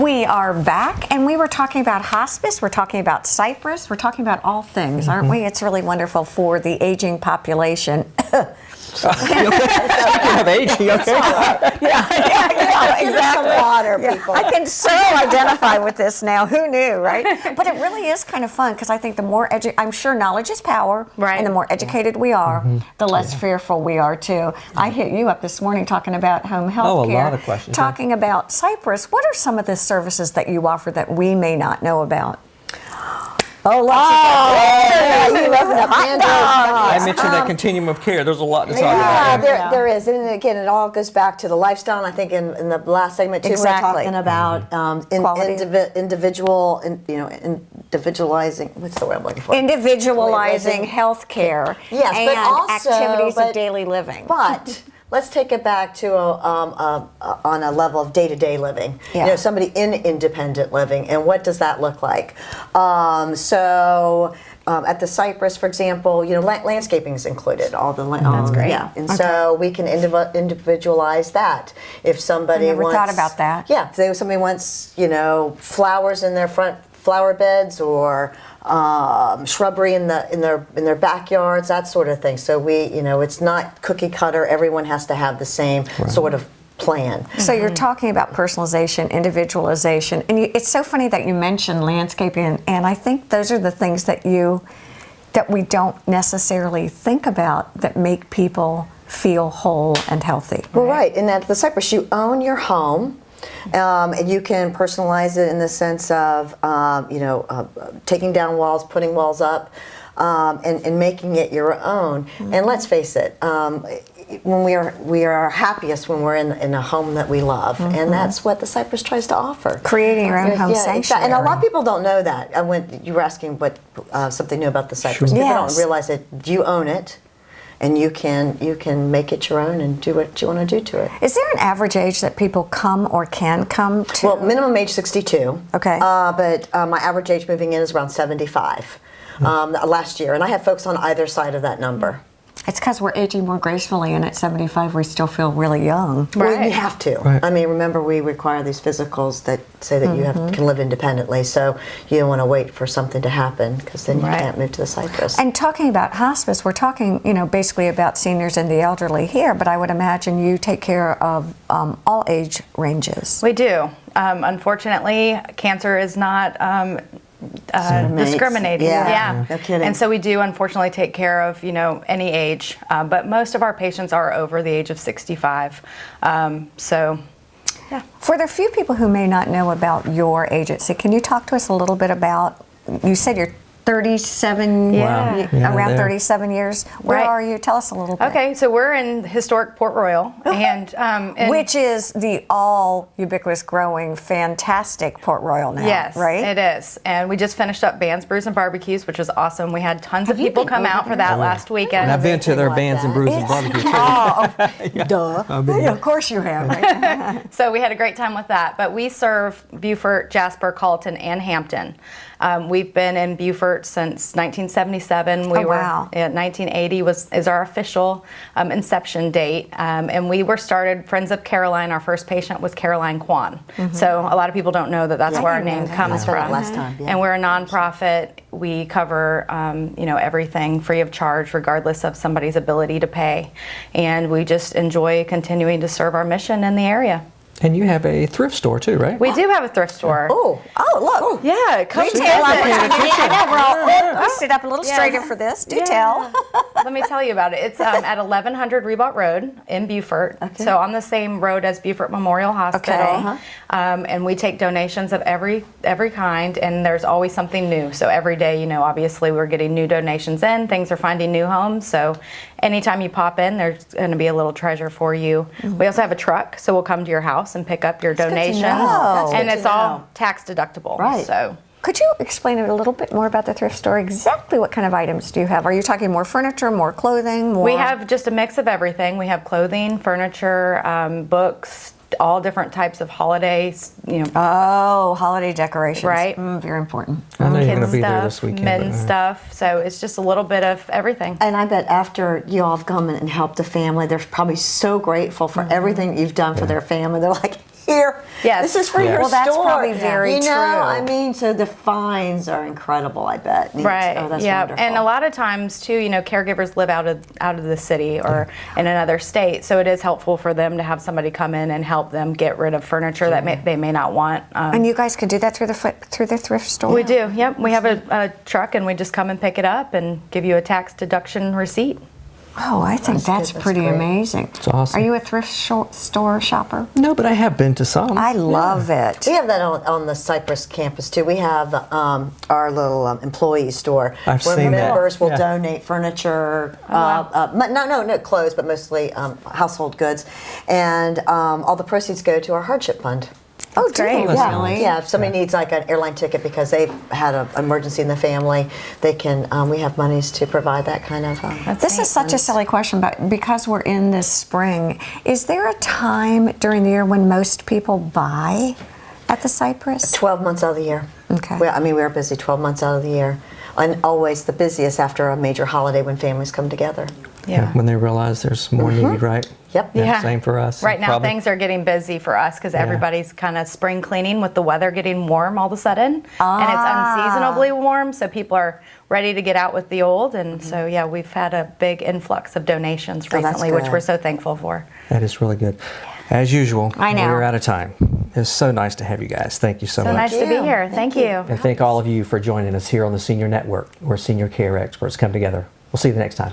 We are back, and we were talking about hospice, we're talking about Cypress, we're talking about all things, aren't we? It's really wonderful for the aging population. Speaking of aging, okay. Exactly. Some water, people. I can so identify with this now. Who knew, right? But it really is kind of fun because I think the more I'm sure knowledge is power, right. And the more educated we are, the less fearful we are too. I hit you up this morning talking about home health care. A lot of questions. Talking about Cypress. What are some of the services that you offer that we may not know about? Oh, wow. You opened up Pandora's box. I mentioned that continuum of care. There's a lot to talk about. There is. And again, it all goes back to the lifestyle. And I think in the last segment, too, Exactly. we're talking about individualizing, what's the word I'm looking for? Individualizing health care Yes, and but also, activities of daily living. But let's take it back to on a level of day-to-day living. Yeah. You know, somebody in independent living, and what does that look like? At the Cypress, for example, you know, landscaping is included. All the That's great. Yeah, and so we can individualize that. If somebody I never wants, thought about that. Yeah, if somebody wants, you know, flowers in their front flower beds or shrubbery in their backyards, that sort of thing. So it's not cookie cutter. Everyone has to have the same sort of plan. So you're talking about personalization, individualization, and it's so funny that you mentioned landscaping, and I think those are the things that we don't necessarily think about that make people feel whole and healthy. Well, right, and at the Cypress, you own your home. And you can personalize it in the sense of, taking down walls, putting walls up, and making it your own. Mm-hmm. And let's face it, when we are happiest when we're in a home that we love, and that's what the Cypress tries to offer. Creating your own home sanctuary. And a lot of people don't know that. You were asking what something new about the Cypress. People don't realize that you own it. And you can make it your own and do what you want to do to it. Is there an average age that people come or can come to? Well, minimum age 62. Okay. But my average age moving in is around 75 last year. And I have folks on either side of that number. It's because we're aging more gracefully, and at 75 we still feel really young. Right. Well, you have to. Right. I mean, remember we require these physicals that say that you can live independently, so you don't want to wait for something to happen because then you can't move to the Cypress. And talking about hospice, we're talking, basically about seniors and the elderly here, but I would imagine you take care of all age ranges. We do. Unfortunately, cancer is not discriminating. Yeah. No kidding. And so we do unfortunately take care of any age, but most of our patients are over the age of 65. For the few people who may not know about your agency, can you talk to us a little bit about? You said you're 37, around 37 years. Where are you? Tell us a little bit. Okay, so we're in historic Port Royal, and which is the all ubiquitous, growing, fantastic Port Royal now. Yes, right? It is. And we just finished up Bands, Brews, and Barbecues, which was awesome. We had tons of people come out for that last weekend. And I've been to their Bands and Brews and Barbecue too. Duh. Yeah, of course you have. Right? So we had a great time with that. But we serve Beaufort, Jasper, Colleton, and Hampton. We've been in Beaufort since 1977. Wow. 1980 is our official inception date. And we were started, Friends of Caroline, our first patient was Caroline Kwan. So a lot of people don't know that that's where our name comes from. Last time, And we're a nonprofit. We cover, everything free of charge, regardless of somebody's ability to pay. And we just enjoy continuing to serve our mission in the area. And you have a thrift store too, right? We do have a thrift store. Oh, look. Yeah, come Do visit. tell. I know, we're all sit up a little straighter for this. Do tell. Let me tell you about it. It's at 1100 Rebot Road in Beaufort. Okay. So on the same road as Beaufort Memorial Hospital. Okay. And we take donations of every kind, and there's always something new. So every day, obviously we're getting new donations in. Things are finding new homes. So anytime you pop in, there's going to be a little treasure for you. We also have a truck, so we'll come to your house and pick up your donations. And it's all tax deductible. Right. So. Could you explain a little bit more about the thrift store? Exactly what kind of items do you have? Are you talking more furniture, more clothing, more? We have just a mix of everything. We have clothing, furniture, books, all different types of holidays, Oh, holiday decorations. Right. Very important. I know you're kids going to be there stuff, this weekend. men's stuff. So it's just a little bit of everything. And I bet after you all have come and helped the family, they're probably so grateful for everything you've done for their family. They're like, here. Yes. This is for Yes. your Well, that's store. probably very you know, true. I mean, so the fines are incredible, I bet. Right. Oh, that's yeah. wonderful. And a lot of times too, caregivers live out of the city or in another state, so it is helpful for them to have somebody come in and help them get rid of furniture that they may not want. And you guys could do that through the thrift store? We do. Yep. We have a truck, and we just come and pick it up and give you a tax deduction receipt. Oh, I think that's good. That's pretty great. amazing. It's awesome. Are you a thrift store shopper? No, but I have been to some. I love it. We have that on the Cypress campus too. We have our little employee store I've where seen that. members will Yeah. donate furniture, no, clothes, but mostly household goods, and all the proceeds go to our hardship fund. Oh, do they great. Yeah, really? yeah. If somebody needs like an airline ticket because they've had an emergency in the family, they can. We have monies to provide that kind of. This is such a silly question, but because we're in this spring, is there a time during the year when most people buy at the Cypress? 12 months out of the year. Okay. We are busy 12 months out of the year, and always the busiest after a major holiday when families come together. Yeah. When they realize there's more need, right? Yep. Yeah. Same for us. Right now, Probably- things are getting busy for us because everybody's kind of spring cleaning with the weather getting warm all of a sudden. And it's unseasonably warm, so people are ready to get out with the old. And so, yeah, we've had a big influx of donations that's recently, which good. we're so thankful for. That is really good. As usual, I know. we're out of time. It's so nice to have you guys. Thank you so So much. nice to be you. here. Thank you. And thank all of you for joining us here on the Senior Network, where senior care experts come together. We'll see you the next time.